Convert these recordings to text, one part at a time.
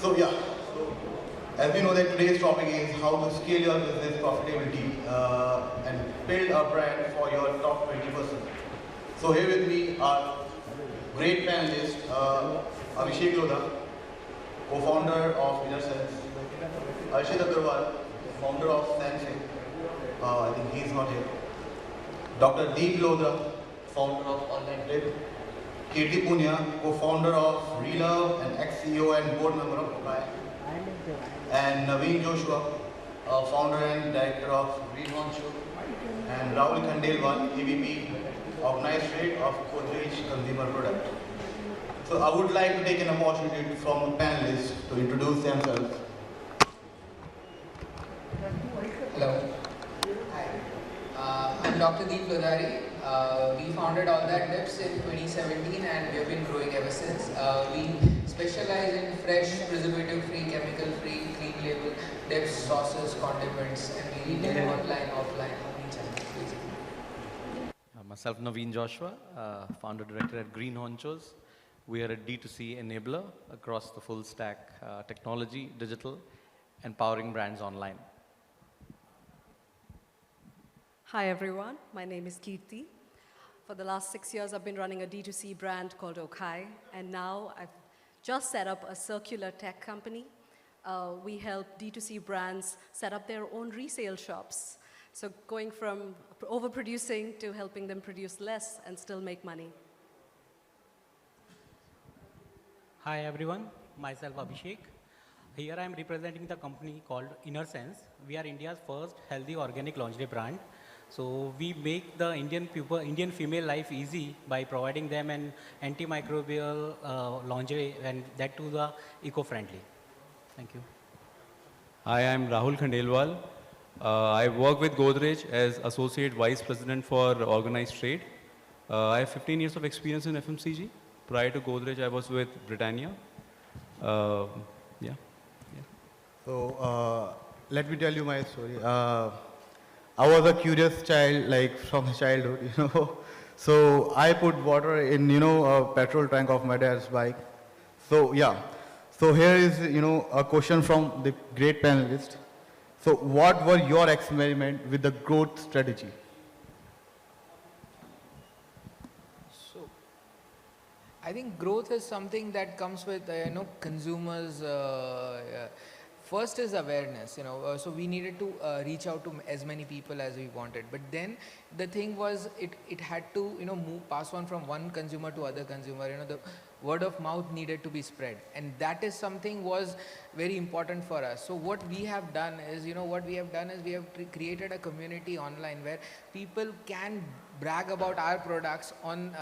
So yeah, so as we know that today's topic is how to scale your business profitability and build a brand for your top 20%. So here with me are great panelists, Abhishek Lodha, co-founder of InnerSense, Arshit Agarwal, founder of Sensei, I think he's not here, Dr. D. Lodha, founder of Online Tip, Kirti Poonia, co-founder of Relove and ex-CEO and board member of Okhai, and Navin Joshua, founder and director of GreenHonchos, and Rahul Khandelwal, EVP, Organized Trade of Godrej Consumer Product. So I would like to take an opportunity from the panelists to introduce themselves. Hello. Hi. I'm Dr. Lodhari. We founded All That Dips in 2017 and we have been growing ever since. We specialize in fresh, preservative-free, chemical-free, clean label dips, sauces, condiments, and we retail online, offline, omnichannel, basically. Myself, Navin Joshua, founder director at GreenHonchos. We are a D2C enabler across the full stack technology, digital, and powering brands online. Hi everyone, my name is Kirti. For the last 6 years, I've been running a D2C brand called Okhai, and now I've just set up a circular tech company. We help D2C brands set up their own resale shops. So going from overproducing to helping them produce less and still make money. Hi everyone, myself Abhishek. Here I am representing the company called InnerSense. We are India's first healthy organic lingerie brand. So we make the Indian female life easy by providing them an antimicrobial lingerie, and that too the eco-friendly. Thank you. Hi, I'm Rahul Khandelwal. I work with Godrej as Associate Vice President for Organized Trade. I have 15 years of experience in FMCG. Prior to Godrej, I was with Britannia. So let me tell you my story. I was a curious child, like from childhood, you know. So I put water in, you know, a petrol tank of my dad's bike. So yeah. So here is, you know, a question from the great panelist. So what were your experiment with the growth strategy? So, I think growth is something that comes with, consumers. First is awareness, so we needed to reach out to as many people as we wanted. But then the thing was, it had to, pass on from one consumer to other consumer. The word of mouth needed to be spread. And that is something was very important for us. So what we have done is, we have created a community online where people can brag about our products on,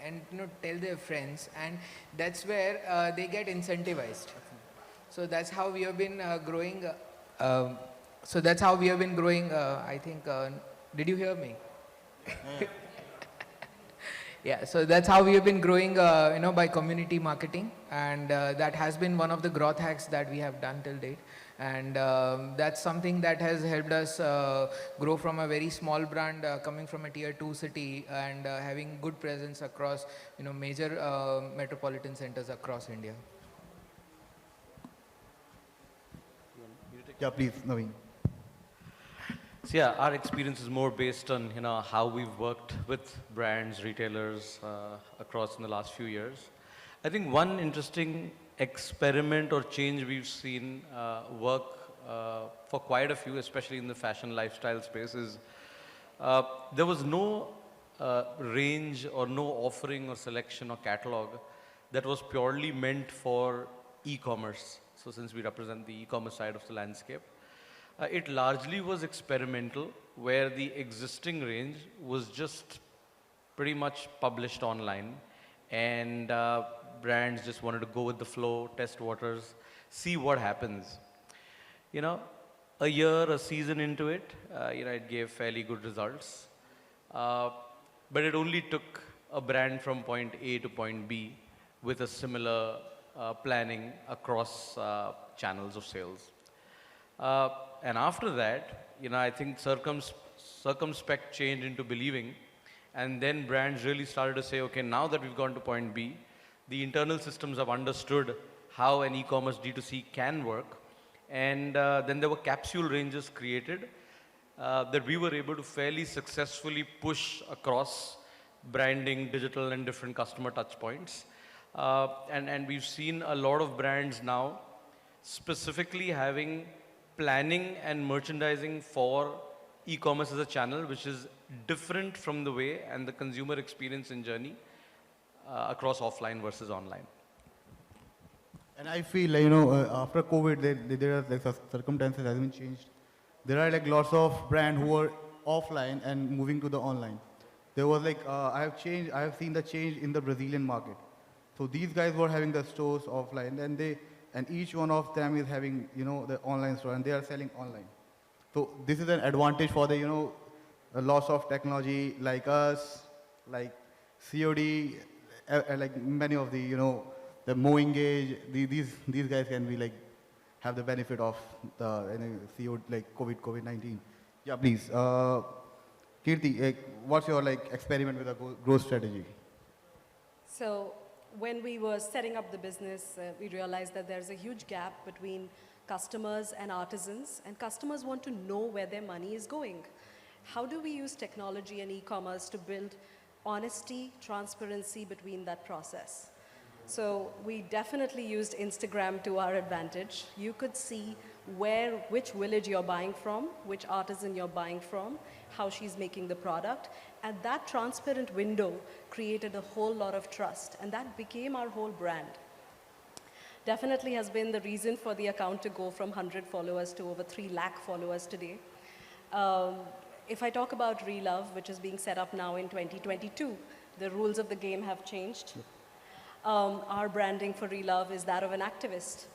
and tell their friends. And that's where they get incentivized. So that's how we have been growing. I think, did you hear me? Yeah, so that's how we have been growing, by community marketing. And that has been one of the growth hacks that we have done till date. And that's something that has helped us grow from a very small brand coming from a tier 2 city and having good presence across, major metropolitan centers across India. Yeah, please, Naveen. So yeah, our experience is more based on how we've worked with brands, retailers across in the last few years. I think one interesting experiment or change we've seen work for quite a few, especially in the fashion lifestyle space, is there was no range or no offering or selection or catalog that was purely meant for e-commerce. So since we represent the e-commerce side of the landscape, it largely was experimental, where the existing range was just pretty much published online, and brands just wanted to go with the flow, test waters, see what happens. A year, a season into it, it gave fairly good results. But it only took a brand from point A to point B with a similar planning across channels of sales. And after that, I think circumspect change into believing, and then brands really started to say, okay, now that we've gone to point B, the internal systems have understood how an e-commerce D2C can work. And then there were capsule ranges created that we were able to fairly successfully push across branding, digital, and different customer touch points. And we've seen a lot of brands now specifically having planning and merchandising for e-commerce as a channel, which is different from the way and the consumer experience and journey across offline versus online. And I feel like, after COVID, there are like circumstances has been changed. There are like lots of brands who are offline and moving to the online. There was like, I have seen the change in the Brazilian market. So these guys were having the stores offline, and each one of them is having, the online store, and they are selling online. So this is an advantage for the, a loss of technology like us, like COD, like many of the, the mowing gauge. These guys can be like have the benefit of the COD, like COVID-19. Yeah, please. Kirti, what's your like experiment with a growth strategy? So when we were setting up the business, we realized that there's a huge gap between customers and artisans, and customers want to know where their money is going. How do we use technology and e-commerce to build honesty, transparency between that process? So we definitely used Instagram to our advantage. You could see which village you're buying from, which artisan you're buying from, how she's making the product. And that transparent window created a whole lot of trust, and that became our whole brand. Definitely has been the reason for the account to go from 100 followers to over 3 lakh followers today. If I talk about Relove, which is being set up now in 2022, the rules of the game have changed. Our branding for Relove is that of an activist.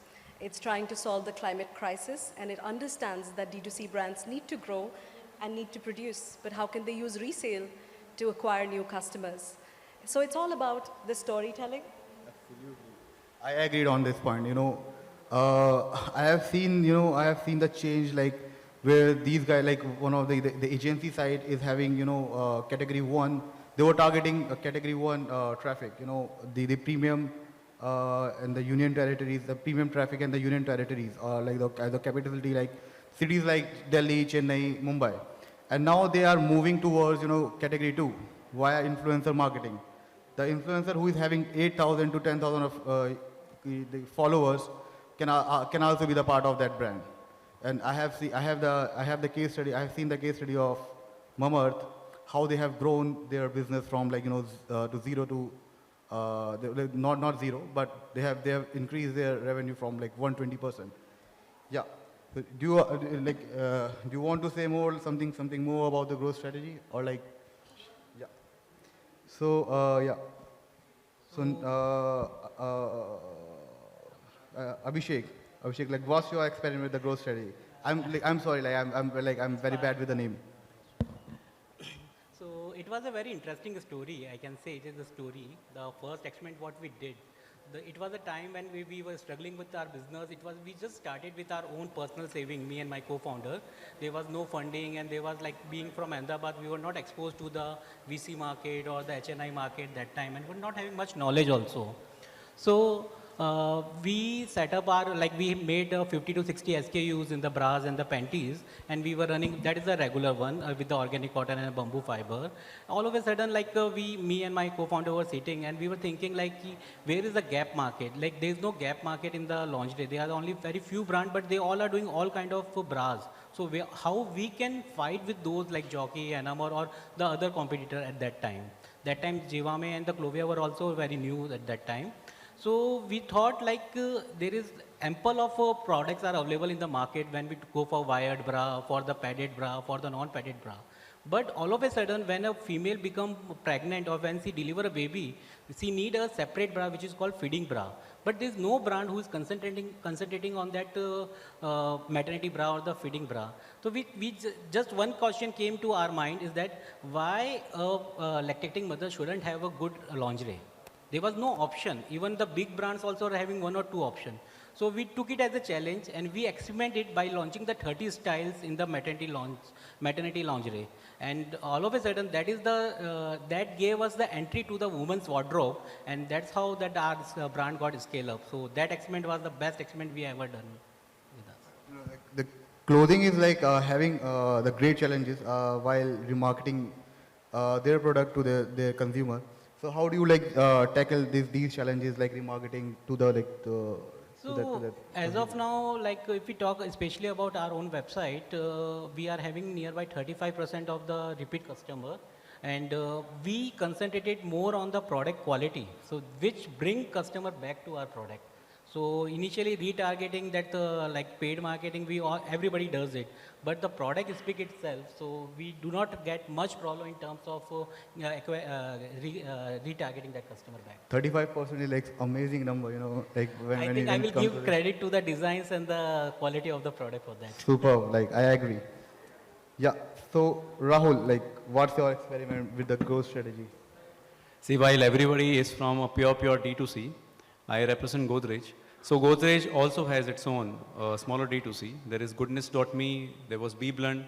It's trying to solve the climate crisis, and it understands that D2C brands need to grow and need to produce, but how can they use resale to acquire new customers? So it's all about the storytelling. Absolutely. I agreed on this point. I have seen the change, like where these guys, like one of the agency side is having, category 1. They were targeting category 1 traffic, the premium and the union territories, the premium traffic and the union territories, like the capital city, like cities like Delhi, Chennai, Mumbai. And now they are moving towards, category 2 via influencer marketing. The influencer who is having 8,000 to 10,000 of the followers can also be the part of that brand. And I have the case study. I have seen the case study of Mamaearth, how they have grown their business from like to zero to not zero, but they have increased their revenue from like 120%. Yeah. Do you want to say something more about the growth strategy, or like? Yeah. So yeah. So Abhishek, like, what's your experiment with the growth strategy? I'm sorry, I'm very bad with the name. So it was a very interesting story. I can say it is a story. The first experiment what we did, it was a time when we were struggling with our business. We just started with our own personal saving, me and my co-founder. There was no funding, and there was like, being from Ahmedabad, we were not exposed to the VC market or the HNI market that time, and were not having much knowledge also. So we set up we made 50 to 60 SKUs in the bras and the panties, and we were running, that is a regular one with the organic cotton and bamboo fiber. All of a sudden, me and my co-founder were sitting, and we were thinking where is the gap market? Like, there is no gap market in the lingerie. There are only very few brands, but they all are doing all kind of bras. So how we can fight with those like Jockey, Enamor, or the other competitor at that time? That time, Jivame and the Clovia were also very new at that time. So we thought there is ample of products are available in the market when we go for wired bra, for the padded bra, for the non-padded bra. But all of a sudden, when a female becomes pregnant or when she delivers a baby, she needs a separate bra which is called feeding bra. But there is no brand who is concentrating on that maternity bra or the feeding bra. So just one question came to our mind, is that why a lactating mother shouldn't have a good lingerie? There was no option. Even the big brands also are having 1 or 2 options. So we took it as a challenge and we experimented by launching the 30 styles in the maternity lingerie. And all of a sudden, that is that gave us the entry to the women's wardrobe, and that's how that our brand got scaled up. So that experiment was the best experiment we ever done with us. You know, like the clothing is like having the great challenges while remarketing their product to their consumer. So how do you like tackle these challenges like remarketing to the like So as of now, like if we talk especially about our own website, we are having nearby 35% of the repeat customer, and we concentrated more on the product quality, so which bring customer back to our product. So initially retargeting that like paid marketing, everybody does it, but the product speak itself. So we do not get much problem in terms of retargeting that customer back. 35% is like amazing number, you know, like I think I will give credit to the designs and the quality of the product for that. Superb, like I agree. Yeah. So Rahul, like what's your experiment with the growth strategy? See, while everybody is from a pure D2C, I represent Godrej. So Godrej also has its own smaller D2C. There is goodness.me, there was Be Blunt.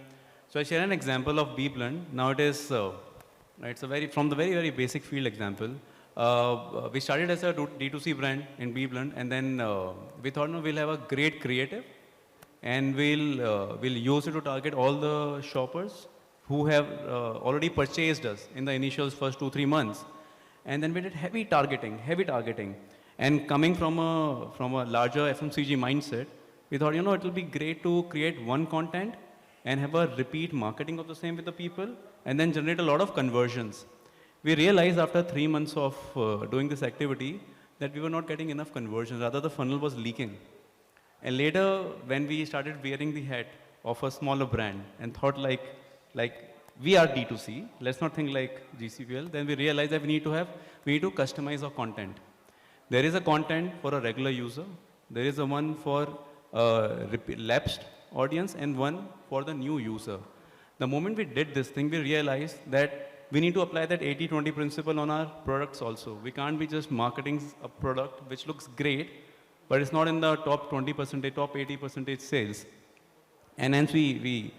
So I share an example of Be Blunt. Now it is, it's from the very basic field example. We started as a D2C brand in Be Blunt, and then we thought, no, we'll have a great creative, and we'll use it to target all the shoppers who have already purchased us in the initial first 2-3 months. And then we did heavy targeting. And coming from a larger FMCG mindset, we thought, you know, it will be great to create one content and have a repeat marketing of the same with the people, and then generate a lot of conversions. We realized after 3 months of doing this activity that we were not getting enough conversions, rather the funnel was leaking. And later, when we started wearing the hat of a smaller brand and thought like we are D2C, let's not think like GCPL, then we realized that we need to customize our content. There is a content for a regular user, there is a one for lapsed audience, and one for the new user. The moment we did this thing, we realized that we need to apply that 80-20 principle on our products also. We can't be just marketing a product which looks great, but it's not in the top 20%, top 80% sales. And hence we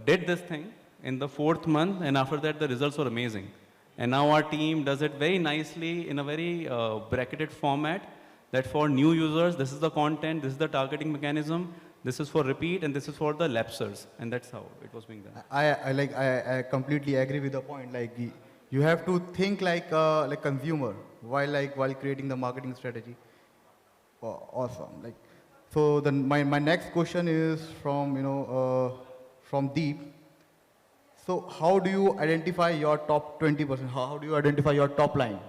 did this thing in the 4th month, and after that the results were amazing. And now our team does it very nicely in a very bracketed format, that for new users, this is the content, this is the targeting mechanism, this is for repeat, and this is for the lapsers. And that's how it was being done. I completely agree with the point. Like you have to think like consumer while creating the marketing strategy. Oh, awesome. Like, so then my next question is from Deep. So how do you identify your top 20%? How do you identify your top line?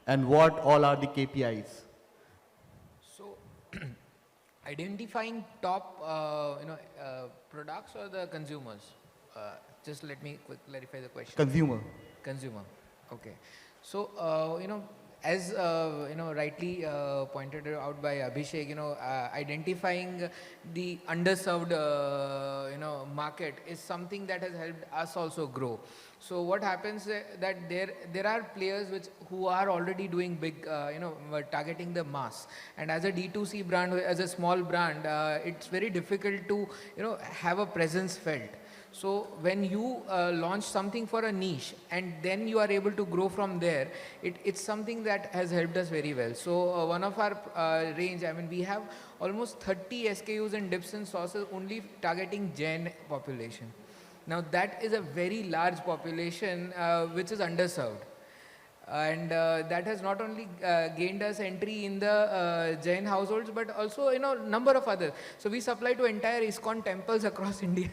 And what all are the KPIs? So identifying top products or the consumers? Just let me clarify the question. Consumer. Okay. So, as rightly pointed out by Abhishek, identifying the underserved market is something that has helped us also grow. So what happens that there are players who are already doing big, targeting the mass, and as a D2C brand, as a small brand, it's very difficult to have a presence felt. So when you launch something for a niche and then you are able to grow from there, it's something that has helped us very well. So one of our range, we have almost 30 SKUs in dips and sauces only targeting Jain population. Now that is a very large population which is underserved. And that has not only gained us entry in the Jain households, but also number of others. So we supply to entire ISKCON temples across India.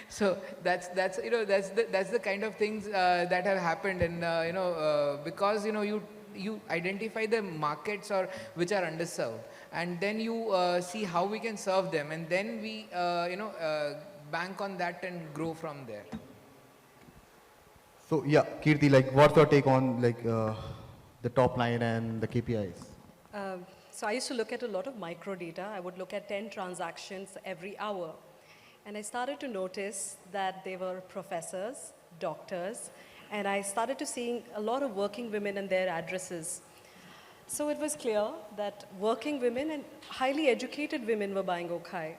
So that's the kind of things that have happened, and because you identify the markets which are underserved, and then you see how we can serve them, and then we bank on that and grow from there. So yeah, Kirti, like what's your take on the top line and the KPIs? So I used to look at a lot of micro data. I would look at 10 transactions every hour. And I started to notice that they were professors, doctors, and I started to seeing a lot of working women and their addresses. So it was clear that working women and highly educated women were buying Okhai.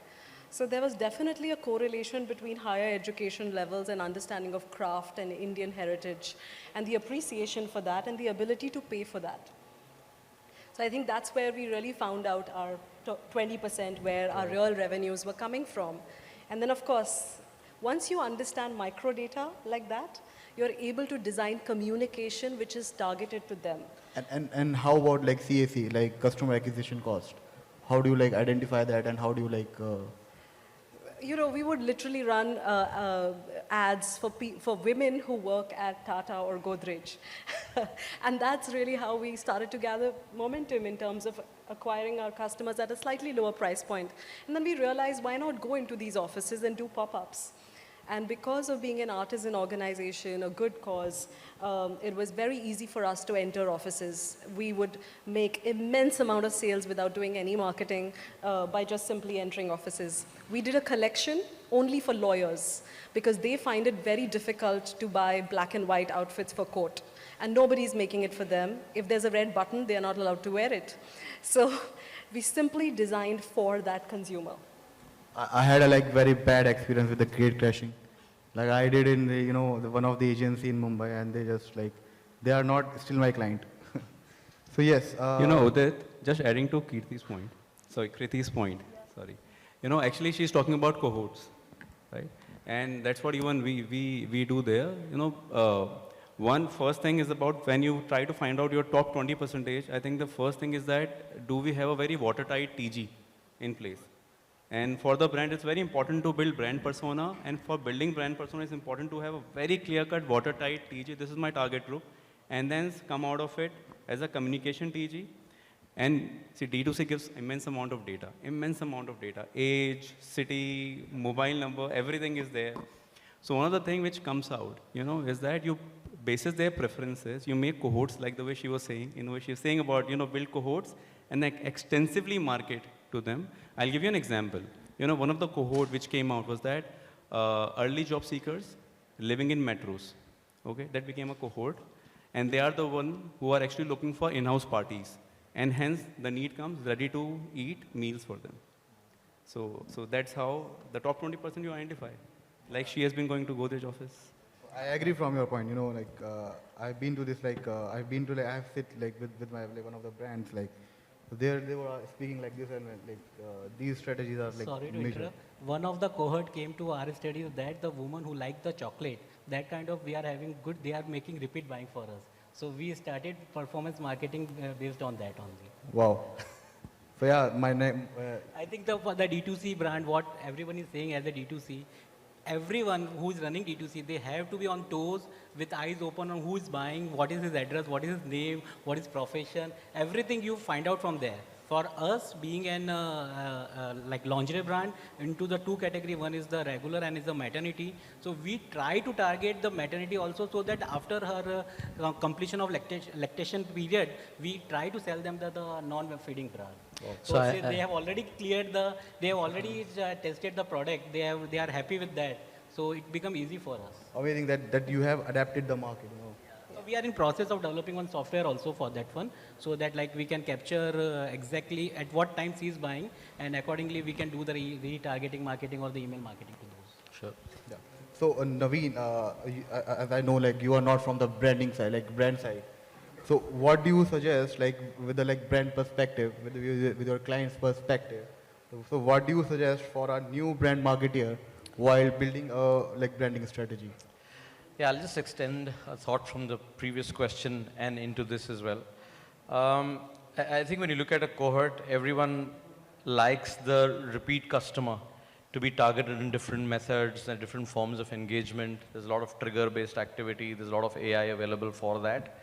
So there was definitely a correlation between higher education levels and understanding of craft and Indian heritage and the appreciation for that and the ability to pay for that. So I think that's where we really found out our 20% where our real revenues were coming from. And then of course, once you understand microdata like that, you're able to design communication which is targeted to them. And how about like CAC, like customer acquisition cost? How do you like identify that, and how do you like? You know, we would literally run ads for women who work at Tata or Godrej. And that's really how we started to gather momentum in terms of acquiring our customers at a slightly lower price point. And then we realized, why not go into these offices and do pop-ups? And because of being an artisan organization, a good cause, it was very easy for us to enter offices. We would make immense amount of sales without doing any marketing by just simply entering offices. We did a collection only for lawyers because they find it very difficult to buy black and white outfits for court. And nobody's making it for them. If there's a red button, they're not allowed to wear it. So we simply designed for that consumer. I had a like very bad experience with the gate crashing. Like I did in the, one of the agency in Mumbai, and they just like, they are not still my client. So yes. Udit, just adding to Kirti's point. Sorry. Actually she's talking about cohorts, right? And that's what even we do there. One first thing is about when you try to find out your top 20%, I think the first thing is that do we have a very watertight TG in place? And for the brand, it's very important to build brand persona. And for building brand persona, it's important to have a very clear-cut, watertight TG. This is my target group. And then come out of it as a communication TG. And see, D2C gives immense amount of data. Age, city, mobile number, everything is there. So one of the things which comes out, is that you basis their preferences, you make cohorts like the way she was saying, she was saying about, build cohorts and like extensively market to them. I'll give you an example. One of the cohort which came out was that early job seekers living in metros. Okay, that became a cohort, and they are the one who are actually looking for in-house parties, and hence the need comes ready to eat meals for them. So that's how the top 20% you identify. Like she has been going to Godrej office. I agree from your point. I've been to this I have sit like with my one of the brands like. They were speaking like this, and like these strategies are like. Sorry to interrupt. One of the cohort came to our study that the woman who liked the chocolate, that kind of we are having good. They are making repeat buying for us. So we started performance marketing based on that only. Wow. So yeah, my name. I think the D2C brand, what everyone is saying as a D2C, everyone who is running D2C, they have to be on toes with eyes open on who is buying, what is his address, what is his name, what is profession, everything you find out from there. For us, being an like lingerie brand, into the two category, one is the regular and is the maternity. So we try to target the maternity also, so that after her completion of lactation period, we try to sell them the non-feeding brand. Wow. So they have already cleared they have already tested the product. They are happy with that. So it become easy for us. Amazing that you have adapted the market. So we are in process of developing one software also for that one, so that like we can capture exactly at what time she is buying, and accordingly we can do the retargeting marketing or the email marketing to those. Sure. Yeah. So Navin, as I know, like you are not from the branding side, like brand side. So what do you suggest, like with the like brand perspective, with your client's perspective? So what do you suggest for a new brand marketer while building a like branding strategy? Yeah, I'll just extend a thought from the previous question and into this as well. I think when you look at a cohort, everyone likes the repeat customer to be targeted in different methods and different forms of engagement. There's a lot of trigger-based activity. There's a lot of AI available for that.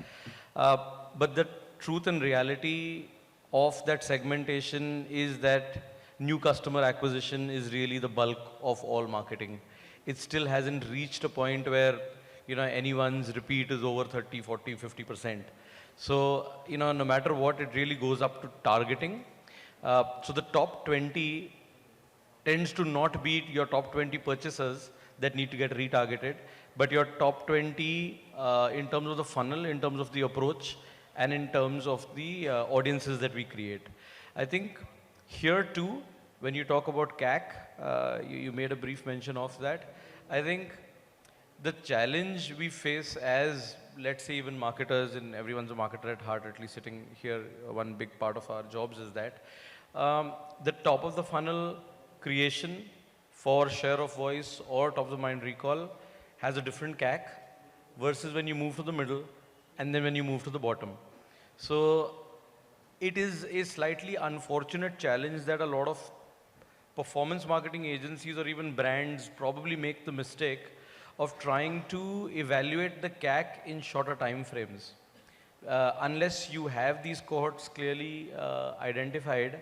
But the truth and reality of that segmentation is that new customer acquisition is really the bulk of all marketing. It still hasn't reached a point where anyone's repeat is over 30, 40, 50%. So, no matter what, it really goes up to targeting. So the top 20 tends to not be your top 20 purchasers that need to get retargeted, but your top 20 in terms of the funnel, in terms of the approach, and in terms of the audiences that we create. I think here too, when you talk about CAC, you made a brief mention of that. I think the challenge we face as, let's say, even marketers, and everyone's a marketer at heart, at least sitting here, one big part of our jobs is that the top of the funnel creation for share of voice or top of the mind recall has a different CAC versus when you move to the middle and then when you move to the bottom. So it is a slightly unfortunate challenge that a lot of performance marketing agencies or even brands probably make the mistake of trying to evaluate the CAC in shorter time frames. Unless you have these cohorts clearly identified,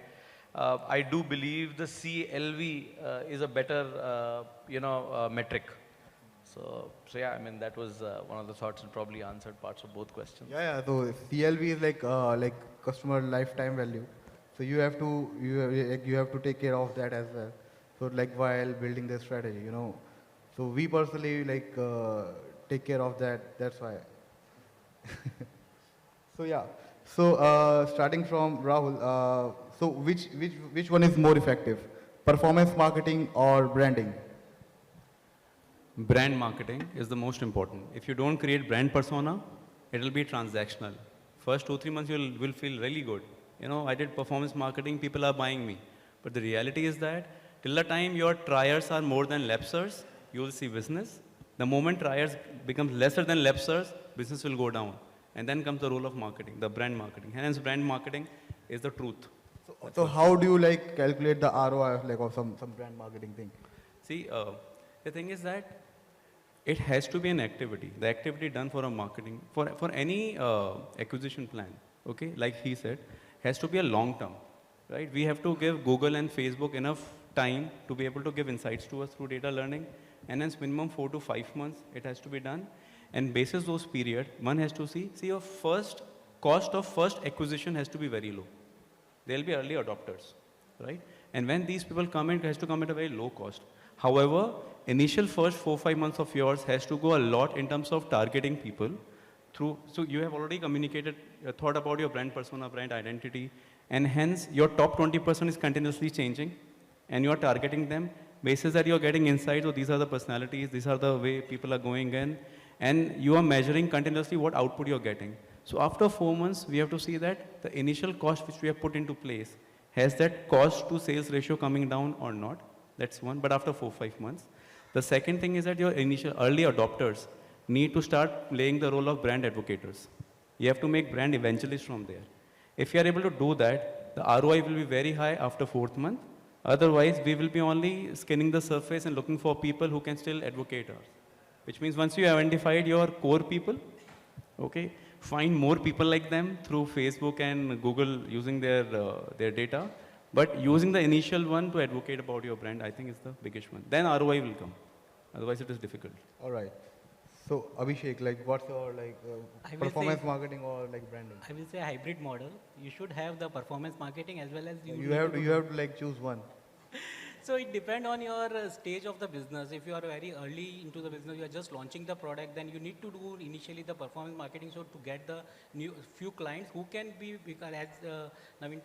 I do believe the CLV is a better, metric. So yeah, I mean, that was one of the thoughts and probably answered parts of both questions. Yeah. So CLV is like customer lifetime value. So you have to take care of that as well. So like while building the strategy, So we personally take care of that. That's why. So yeah. So starting from Rahul, so which one is more effective, performance marketing or branding? Brand marketing is the most important. If you don't create brand persona, it will be transactional. First 2-3 months you will feel really good. I did performance marketing, people are buying me. But the reality is that till the time your triers are more than lapsers, you will see business. The moment triers becomes lesser than lapsers, business will go down. And then comes the role of marketing, the brand marketing. Hence brand marketing is the truth. So how do you calculate the ROI of some brand marketing thing? See, the thing is that it has to be an activity. The activity done for a marketing, for any acquisition plan, okay, like he said, has to be a long term, right? We have to give Google and Facebook enough time to be able to give insights to us through data learning, and hence minimum 4 to 5 months it has to be done. And basis those period, one has to see your first cost of first acquisition has to be very low. They'll be early adopters, right? And when these people come in, it has to come at a very low cost. However, initial first 4-5 months of yours has to go a lot in terms of targeting people through, so you have already communicated, thought about your brand persona, brand identity, and hence your top 20% is continuously changing, and you are targeting them. Basis that you are getting insights, so these are the personalities, these are the way people are going in, and you are measuring continuously what output you are getting. So after 4 months, we have to see that the initial cost which we have put into place, has that cost to sales ratio coming down or not? That's one, but after 4-5 months. The second thing is that your initial early adopters need to start playing the role of brand advocates. You have to make brand evangelists from there. If you are able to do that, the ROI will be very high after 4th month. Otherwise, we will be only scanning the surface and looking for people who can still advocate us. Which means once you have identified your core people, okay, find more people like them through Facebook and Google using their data. But using the initial one to advocate about your brand, I think is the biggest one. Then ROI will come. Otherwise, it is difficult. All right. So Abhishek, what's your performance marketing or branding? I will say hybrid model. You should have the performance marketing as well as you have to choose one. So it depends on your stage of the business. If you are very early into the business, you are just launching the product, then you need to do initially the performance marketing so to get the few clients who can be, as Navin,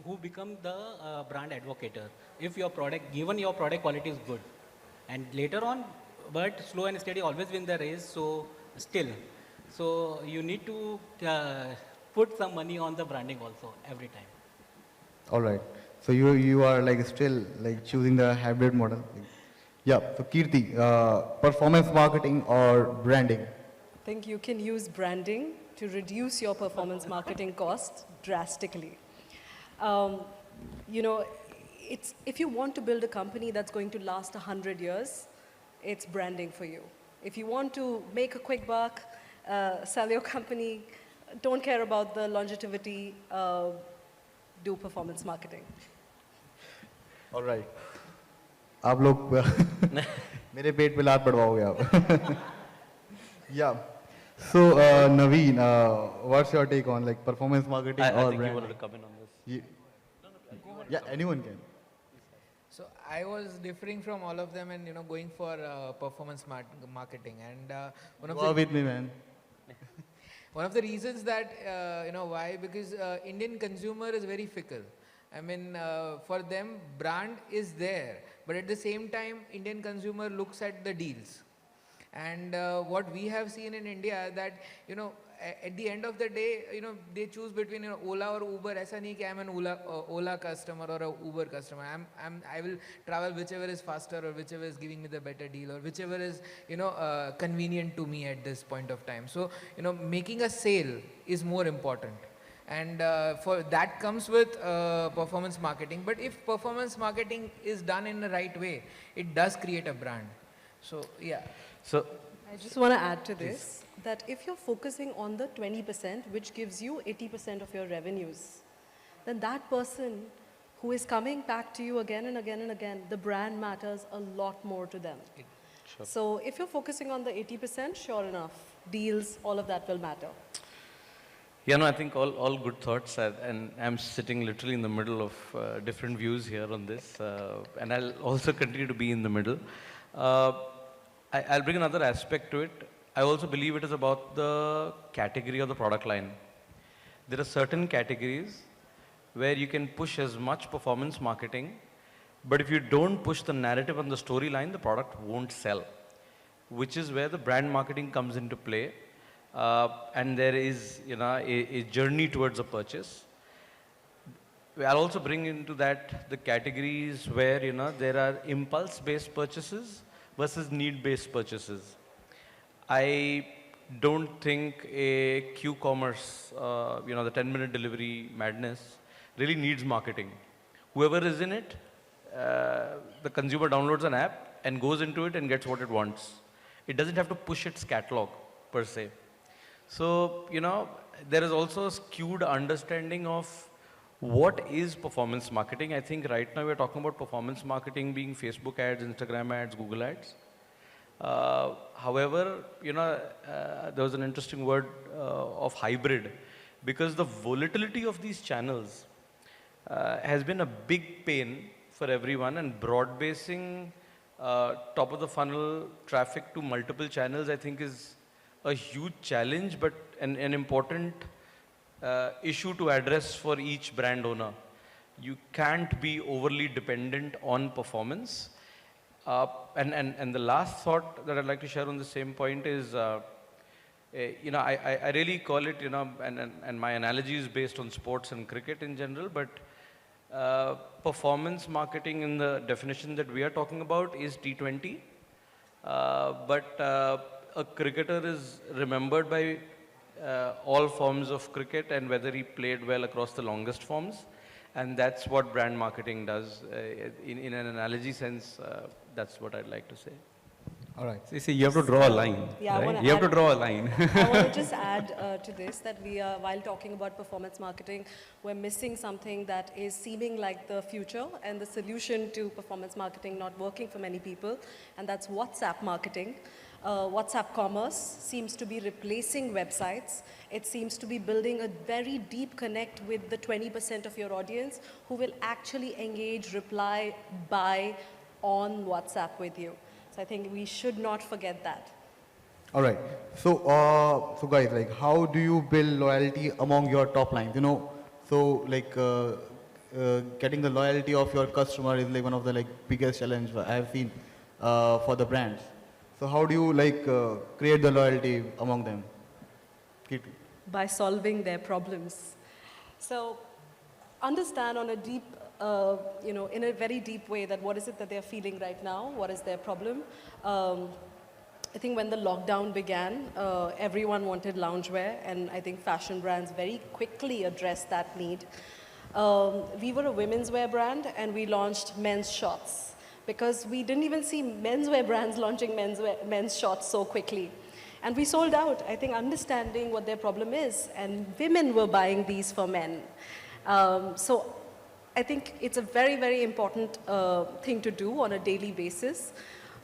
who become the brand advocate. If your product, given your product quality is good. And later on, but slow and steady always win the race, so still. So you need to put some money on the branding also every time. All right. So you are still choosing the hybrid model. Yeah. So Kirti, performance marketing or branding? I think you can use branding to reduce your performance marketing costs drastically. If you want to build a company that's going to last 100 years, it's branding for you. If you want to make a quick buck, sell your company, don't care about the longevity, do performance marketing. All right. आप लोग मेरे पेट पे लात पड़वाओगे आप. Yeah. So Naveen, what's your take on performance marketing or I think branding? you wanted to come in on this. Yeah, anyone can. So I was differing from all of them and going for performance marketing, and one of Go with me, man. One of the reasons that, why? Because Indian consumer is very fickle. I mean, for them, brand is there, but at the same time, Indian consumer looks at the deals. And what we have seen in India that, at the end of the day, they choose between Ola or Uber. Aisa nahi ki I'm an Ola customer or a Uber customer. I will travel whichever is faster or whichever is giving me the better deal or whichever is, convenient to me at this point of time. So, making a sale is more important. And for that comes with performance marketing. But if performance marketing is done in the right way, it does create a brand. So, yeah. So, I just want to add to this, that if you're focusing on the 20%, which gives you 80% of your revenues, then that person who is coming back to you again and again and again, the brand matters a lot more to them. sure. So if you're focusing on the 80%, sure enough, deals, all of that will matter. Yeah, no, I think all good thoughts, and I'm sitting literally in the middle of different views here on this, and I'll also continue to be in the middle. I'll bring another aspect to it. I also believe it is about the category of the product line. There are certain categories where you can push as much performance marketing, but if you don't push the narrative and the storyline, the product won't sell, which is where the brand marketing comes into play. And there is, a journey towards a purchase. I'll also bring into that the categories where, there are impulse-based purchases versus need-based purchases. I don't think a Q-commerce, the 10-minute delivery madness really needs marketing. Whoever is in it, the consumer downloads an app and goes into it and gets what it wants. It doesn't have to push its catalog per se. So, there is also a skewed understanding of what is performance marketing. I think right now we're talking about performance marketing being Facebook ads, Instagram ads, Google ads. However, there was an interesting word of hybrid, because the volatility of these channels has been a big pain for everyone, and broad basing top of the funnel traffic to multiple channels, I think, is a huge challenge, but an important issue to address for each brand owner. You can't be overly dependent on performance. And the last thought that I'd like to share on the same point is, I really call it, and my analogy is based on sports and cricket in general, but performance marketing in the definition that we are talking about is T20. A cricketer is remembered by all forms of cricket and whether he played well across the longest forms. And that's what brand marketing does. In an analogy sense, that's what I'd like to say. All right. So you see, you have to draw a line. Yeah, right? You have to draw a line. I want to just add to this that we are, while talking about performance marketing, we're missing something that is seeming like the future and the solution to performance marketing not working for many people, and that's WhatsApp marketing. WhatsApp commerce seems to be replacing websites. It seems to be building a very deep connect with the 20% of your audience who will actually engage, reply, buy on WhatsApp with you. So I think we should not forget that. All right. So, so guys, like, how do you build loyalty among your top lines? So like getting the loyalty of your customer is like one of the biggest challenge I have seen for the brands. So how do you create the loyalty among them? Kirti. By solving their problems. So understand on a deep, in a very deep way that what is it that they're feeling right now? What is their problem? I think when the lockdown began, everyone wanted loungewear, and I think fashion brands very quickly addressed that need. We were a women's wear brand, and we launched men's shorts, because we didn't even see menswear brands launching men's shorts so quickly. And we sold out, I think, understanding what their problem is, and women were buying these for men. So I think it's a very, very important thing to do on a daily basis.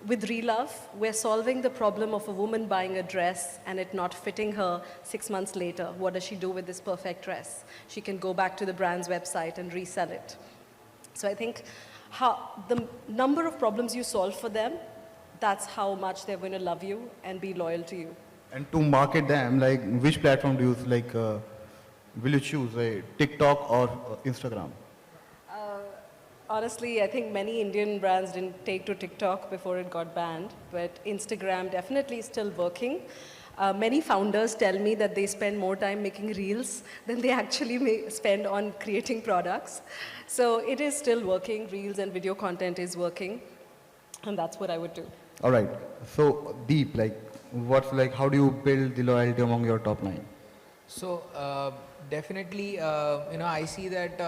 With Relove, we're solving the problem of a woman buying a dress and it not fitting her 6 months later. What does she do with this perfect dress? She can go back to the brand's website and resell it. So I think the number of problems you solve for them, that's how much they're going to love you and be loyal to you. And to market them, like which platform do you like? Will you choose TikTok or Instagram? Honestly, I think many Indian brands didn't take to TikTok before it got banned, but Instagram definitely is still working. Many founders tell me that they spend more time making reels than they actually spend on creating products. So it is still working. Reels and video content is working, and that's what I would do. All right. So Deep, like, how do you build the loyalty among your top 9? So definitely, I see that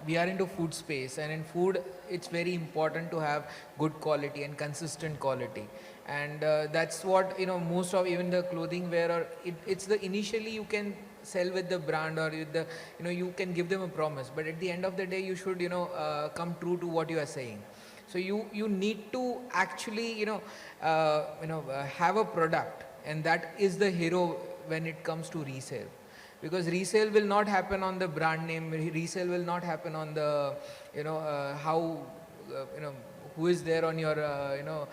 we are into food space, and in food, it's very important to have good quality and consistent quality. And that's what, most of even the clothing wear, or it's the initially you can sell with the brand, or with the, you can give them a promise, but at the end of the day, you should, come true to what you are saying. So you need to actually, have a product, and that is the hero when it comes to resale. Because resale will not happen on the brand name, resale will not happen on the, who is there on your,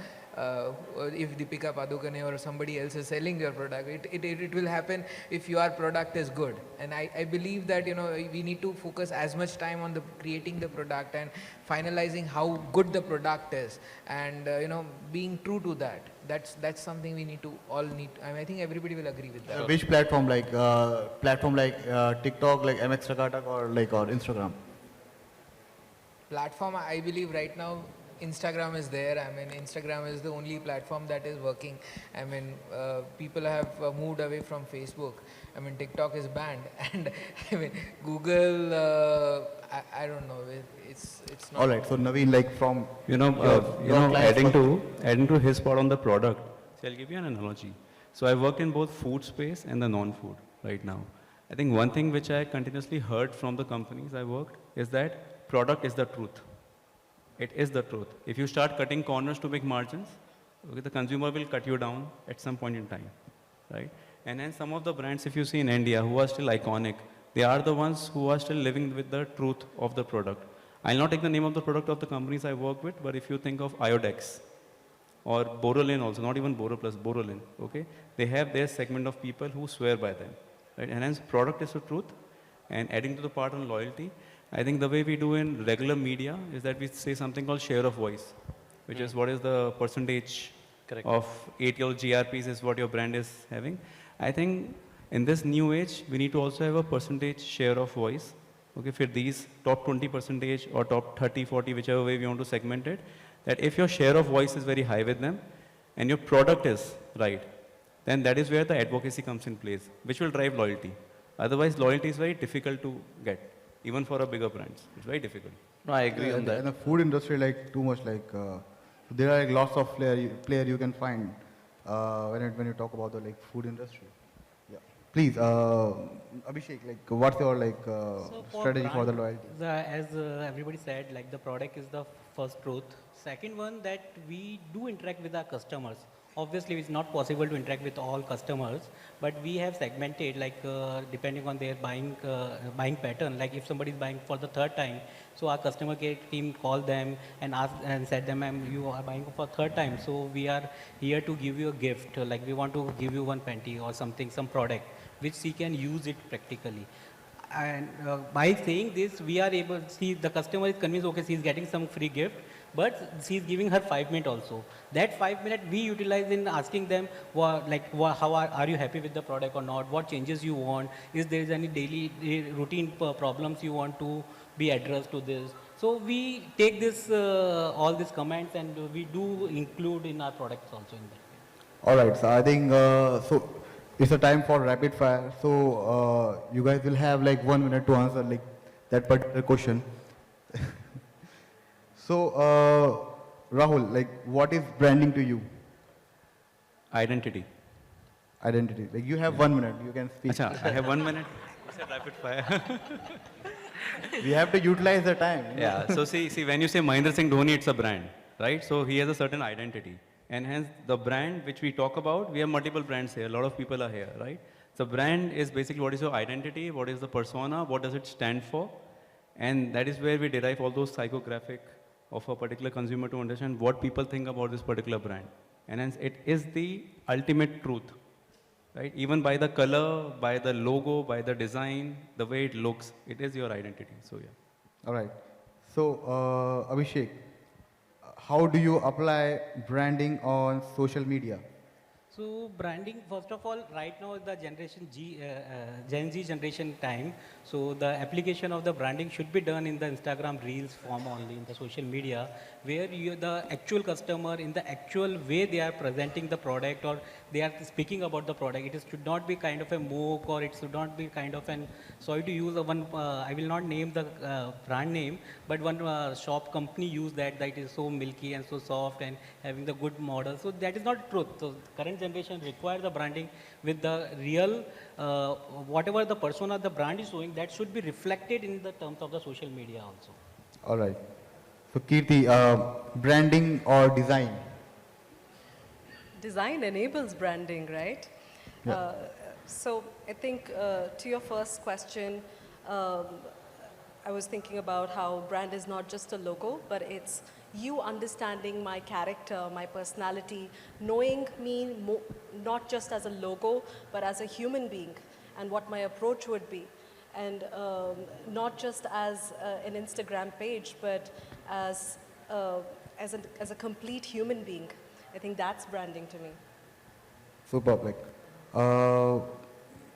if Deepika Padukone or somebody else is selling your product. It will happen if your product is good. And I believe that, we need to focus as much time on creating the product and finalizing how good the product is, and, being true to that. That's something we need to I think everybody will agree with that. Which platform, like TikTok, like MX Takatak, or Instagram? Platform, I believe right now Instagram is there. I mean, Instagram is the only platform that is working. I mean, people have moved away from Facebook. I mean, TikTok is banned, and I mean, Google. I don't know. It's not. All right. So Navin, like from adding to his part on the product. So I'll give you an analogy. So I work in both food space and the non-food right now. I think one thing which I continuously heard from the companies I worked is that product is the truth. It is the truth. If you start cutting corners to make margins, okay, the consumer will cut you down at some point in time, right? And then some of the brands, if you see in India, who are still iconic, they are the ones who are still living with the truth of the product. I'll not take the name of the product of the companies I work with, but if you think of Iodex or Borolin also, not even Boro Plus, Borolin, okay? They have their segment of people who swear by them, right? And hence product is the truth. And adding to the part on loyalty, I think the way we do in regular media is that we say something called share of voice, which is what is the percentage of ATL GRPs is what your brand is having. I think in this new age, we need to also have a percentage share of voice, okay, for these top 20% or top 30, 40, whichever way we want to segment it, that if your share of voice is very high with them and your product is right, then that is where the advocacy comes in place, which will drive loyalty. Otherwise, loyalty is very difficult to get, even for a bigger brands. It's very difficult. No, I agree on that. In the food industry, like too much, like there are like, lots of player you can find when you talk about the food industry. Yeah. Please, Abhishek, what's your strategy for the loyalty? As everybody said, the product is the first truth. Second one, that we do interact with our customers. Obviously, it's not possible to interact with all customers, but we have segmented, depending on their buying pattern. Like if somebody is buying for the third time, so our customer care team call them and ask and said them, "Ma'am, you are buying for third time, so we are here to give you a gift. Like we want to give you one panty or something, some product, which she can use it practically." And by saying this, we are able to see the customer is convinced, okay, she's getting some free gift, but she's giving her 5 minutes also. That 5 minutes we utilize in asking them, how are you happy with the product or not? What changes you want? Is there any daily routine problems you want to be addressed to this? So we take this, all these comments, and we do include in our products also in that. All right, so I think, so it's a time for rapid fire. So you guys will have 1 minute to answer that particular question. So Rahul, what is branding to you? Identity. Identity. You have 1 minute, you can speak. Achha, I have 1 minute. You said rapid fire. We have to utilize the time. Yeah, so see, when you say Mahendra Singh Dhoni, it's a brand, right? So he has a certain identity. And hence the brand which we talk about, we have multiple brands here. A lot of people are here, right? So brand is basically what is your identity, what is the persona, what does it stand for? And that is where we derive all those psychographic of a particular consumer to understand what people think about this particular brand. And hence it is the ultimate truth, right? Even by the color, by the logo, by the design, the way it looks, it is your identity. So yeah. All right. So, Abhishek, how do you apply branding on social media? So branding, first of all, right now is the Gen Z generation time. So the application of the branding should be done in the Instagram Reels form only in the social media, where the actual customer in the actual way they are presenting the product or they are speaking about the product. Should not be kind of a mock, or it should not be kind of an, sorry to use one, I will not name the brand name, but one shop company use that it is so milky and so soft and having the good model. So that is not truth. So current generation require the branding with the real, whatever the persona the brand is showing, that should be reflected in the terms of the social media also. All right. So, Kirti, branding or design? Design enables branding, right? Yeah. So I think to your first question, I was thinking about how brand is not just a logo, but it's you understanding my character, my personality, knowing me not just as a logo, but as a human being and what my approach would be. And not just as an Instagram page, but as a complete human being. I think that's branding to me. Superb. Like,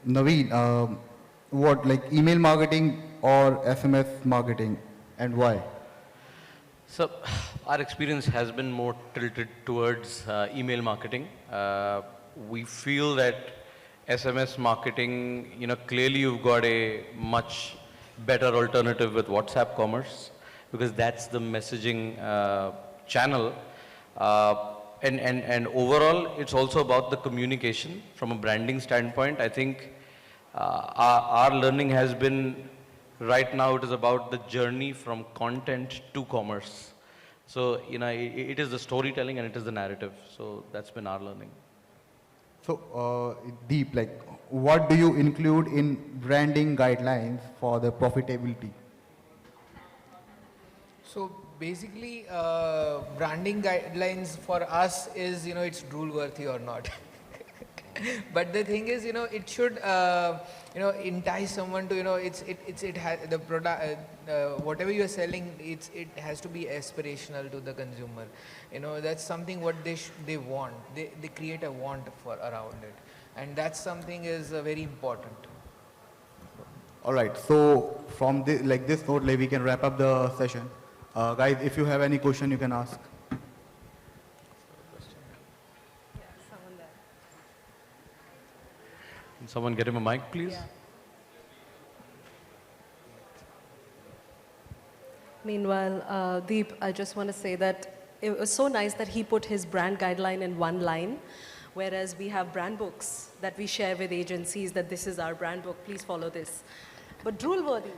Naveen, what, like email marketing or SMS marketing, and why? So our experience has been more tilted towards email marketing. We feel that SMS marketing, clearly you've got a much better alternative with WhatsApp commerce, because that's the messaging channel. And overall, it's also about the communication from a branding standpoint. I think our learning has been, right now it is about the journey from content to commerce. So, it is the storytelling and it is the narrative. So that's been our learning. So, Deep, like, what do you include in branding guidelines for the profitability? So basically, branding guidelines for us is, it's drool worthy or not. But the thing is, it should, entice someone to, it has the product, whatever you are selling, it has to be aspirational to the consumer. That's something what they want. They create a want for around it, and that's something is very important. All right. So, from this, this note, we can wrap up the session. Guys, if you have any question, you can ask. Someone there. Can someone get him a mic, please? Yeah. Meanwhile, Deep, I just want to say that it was so nice that he put his brand guideline in one line, whereas we have brand books that we share with agencies that this is our brand book, please follow this. But drool worthy,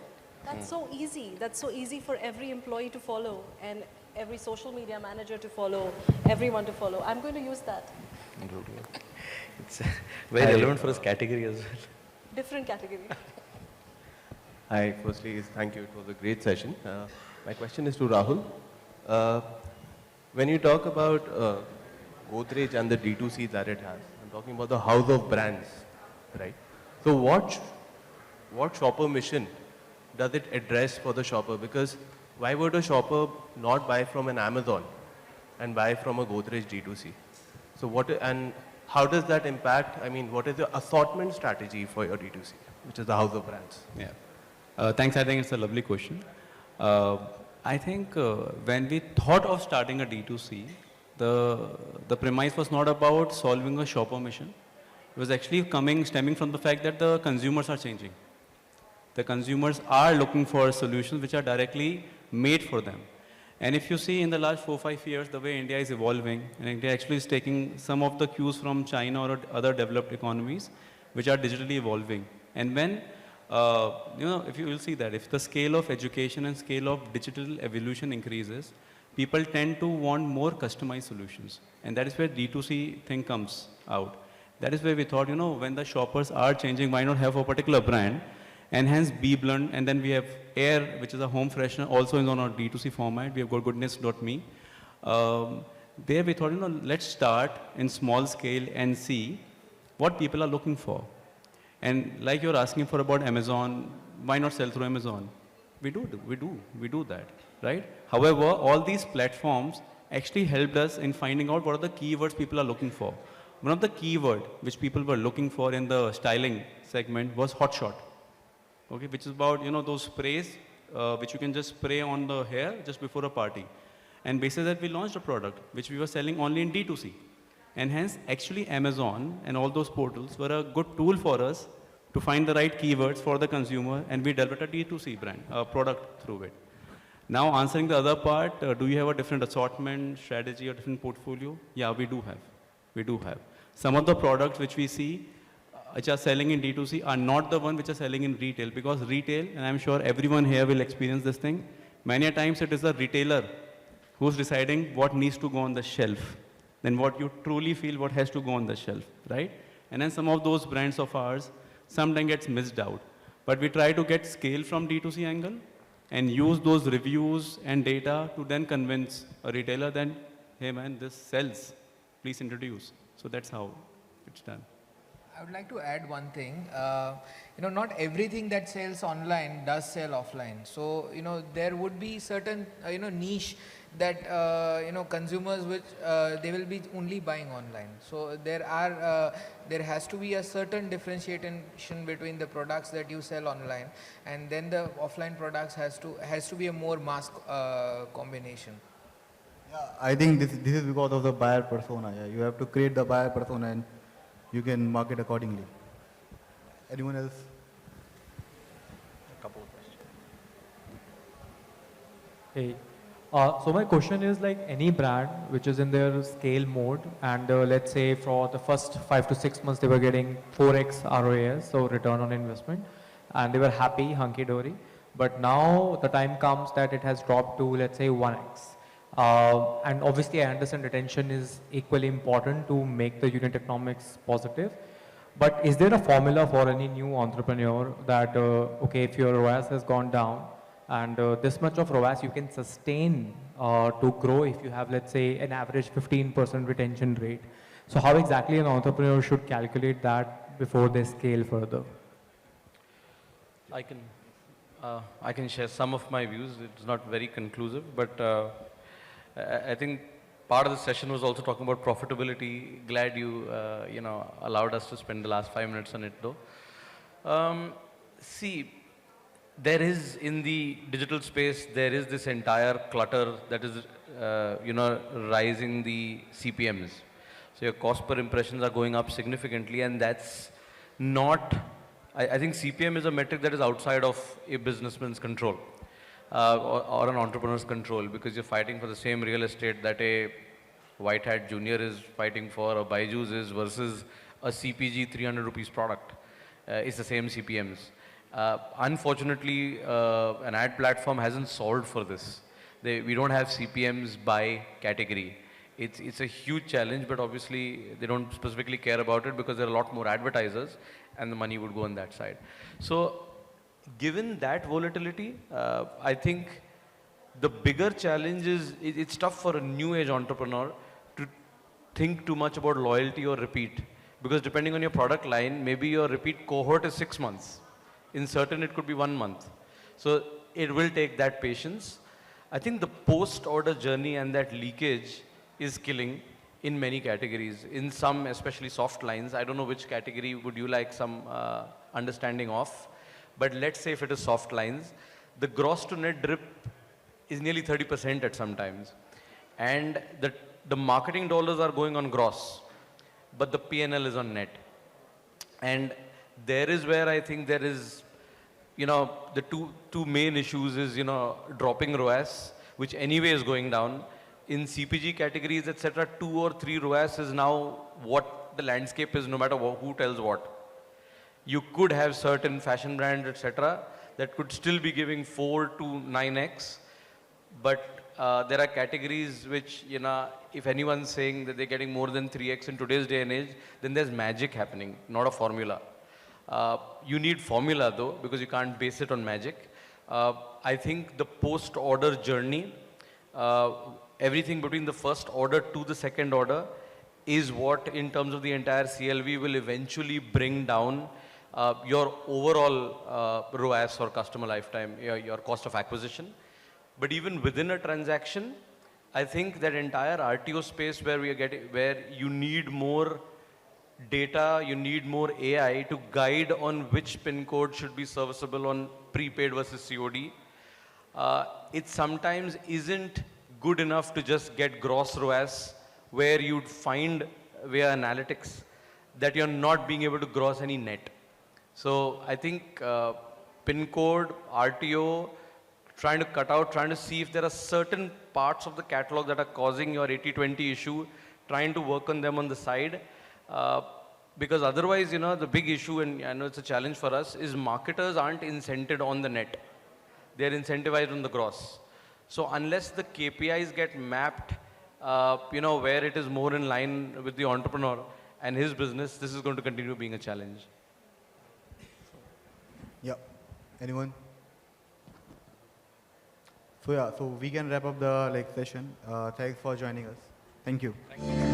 that's so easy. That's so easy for every employee to follow and every social media manager to follow, everyone to follow. I'm going to use that. It's very relevant for this category as well. Different category. Hi, firstly, thank you. It was a great session. My question is to Rahul. When you talk about Godrej and the D2C that it has, I'm talking about the house of brands, right? So what shopper mission does it address for the shopper? Because why would a shopper not buy from an Amazon and buy from a Godrej D2C? So how does that impact, what is the assortment strategy for your D2C, which is the house of brands? Yeah. Thanks. I think it's a lovely question. I think when we thought of starting a D2C, the premise was not about solving a shopper mission. It was actually stemming from the fact that the consumers are changing. The consumers are looking for solutions which are directly made for them. And if you see in the last 4 or 5 years, the way India is evolving, and India actually is taking some of the cues from China or other developed economies, which are digitally evolving. And when, if you will see that, if the scale of education and scale of digital evolution increases, people tend to want more customized solutions. And that is where D2C thing comes out. That is where we thought, when the shoppers are changing, why not have a particular brand? And hence Be Blunt, and then we have Air, which is a home freshener, also is on our D2C format. We have got goodness.me. There we thought, let's start in small scale and see what people are looking for. And like you're asking for about Amazon, why not sell through Amazon? We do that, right? However, all these platforms actually helped us in finding out what are the keywords people are looking for. One of the keyword which people were looking for in the styling segment was hot shot, okay, which is about, those sprays which you can just spray on the hair just before a party. And basis that we launched a product which we were selling only in D2C. And hence, actually Amazon and all those portals were a good tool for us to find the right keywords for the consumer, and we developed a D2C brand, product through it. Now answering the other part, do you have a different assortment, strategy, or different portfolio? Yeah, we do have. We do have. Some of the products which we see which are selling in D2C are not the one which are selling in retail, because retail, and I'm sure everyone here will experience this thing, many a times it is the retailer who's deciding what needs to go on the shelf, then what you truly feel what has to go on the shelf, right? And then some of those brands of ours sometimes gets missed out. But we try to get scale from D2C angle and use those reviews and data to then convince a retailer that, hey man, this sells, please introduce. So that's how it's done. I would like to add one thing. Not everything that sells online does sell offline. So, there would be certain, niche that, consumers which they will be only buying online. So there has to be a certain differentiation between the products that you sell online, and then the offline products has to be a more mass combination. Yeah, I think this is because of the buyer persona. Yeah. You have to create the buyer persona and you can market accordingly. Anyone else? A couple of questions. Hey, so my question is, like, any brand which is in their scale mode, and let's say for the first 5 to 6 months they were getting 4x ROAS, so return on investment, and they were happy, hunky-dory, but now the time comes that it has dropped to, let's say, 1x. And obviously I understand retention is equally important to make the unit economics positive, but is there a formula for any new entrepreneur that, okay, if your ROAS has gone down, and this much of ROAS you can sustain to grow if you have, let's say, an average 15% retention rate. So how exactly an entrepreneur should calculate that before they scale further? I can share some of my views. It's not very conclusive, but I think part of the session was also talking about profitability. Glad you allowed us to spend the last 5 minutes on it, though. See, there is, in the digital space, there is this entire clutter that is, rising the CPMs. So your cost per impressions are going up significantly, and that's not, I think CPM is a metric that is outside of a businessman's control, or an entrepreneur's control, because you're fighting for the same real estate that a white hat junior is fighting for, or Byju's is, versus a CPG 300 rupees product. It's the same CPMs. Unfortunately, an ad platform hasn't solved for this. We don't have CPMs by category. It's a huge challenge, but obviously they don't specifically care about it because there are a lot more advertisers and the money would go on that side. So given that volatility, I think the bigger challenge is it's tough for a new age entrepreneur to think too much about loyalty or repeat, because depending on your product line, maybe your repeat cohort is 6 months. In certain, it could be 1 month. So it will take that patience. I think the post-order journey and that leakage is killing in many categories. In some, especially soft lines, I don't know which category would you like some understanding of, but let's say if it is soft lines, the gross to net drip is nearly 30% at some times. And the marketing dollars are going on gross, but the P&L is on net. And there is where I think there is, the two main issues is, dropping ROAS, which anyway is going down. In CPG categories, etc., 2 or 3 ROAS is now what the landscape is, no matter who tells what. You could have certain fashion brands, etc., that could still be giving 4 to 9x, but there are categories which, if anyone's saying that they're getting more than 3x in today's day and age, then there's magic happening, not a formula. You need formula though, because you can't base it on magic. I think the post-order journey, everything between the first order to the second order is what, in terms of the entire CLV, will eventually bring down your overall ROAS or customer lifetime, your cost of acquisition. But even within a transaction, I think that entire RTO space where you need more data, you need more AI to guide on which PIN code should be serviceable on prepaid versus COD. It sometimes isn't good enough to just get gross ROAS, where you'd find via analytics that you're not being able to gross any net. So I think PIN code, RTO, trying to see if there are certain parts of the catalog that are causing your 80-20 issue, trying to work on them on the side. Because otherwise, the big issue, and I know it's a challenge for us, is marketers aren't incented on the net. They're incentivized on the gross. So unless the KPIs get mapped, where it is more in line with the entrepreneur and his business, this is going to continue being a challenge. Yeah. Anyone? So yeah, so we can wrap up the session. Thanks for joining us. Thank you. Thank you.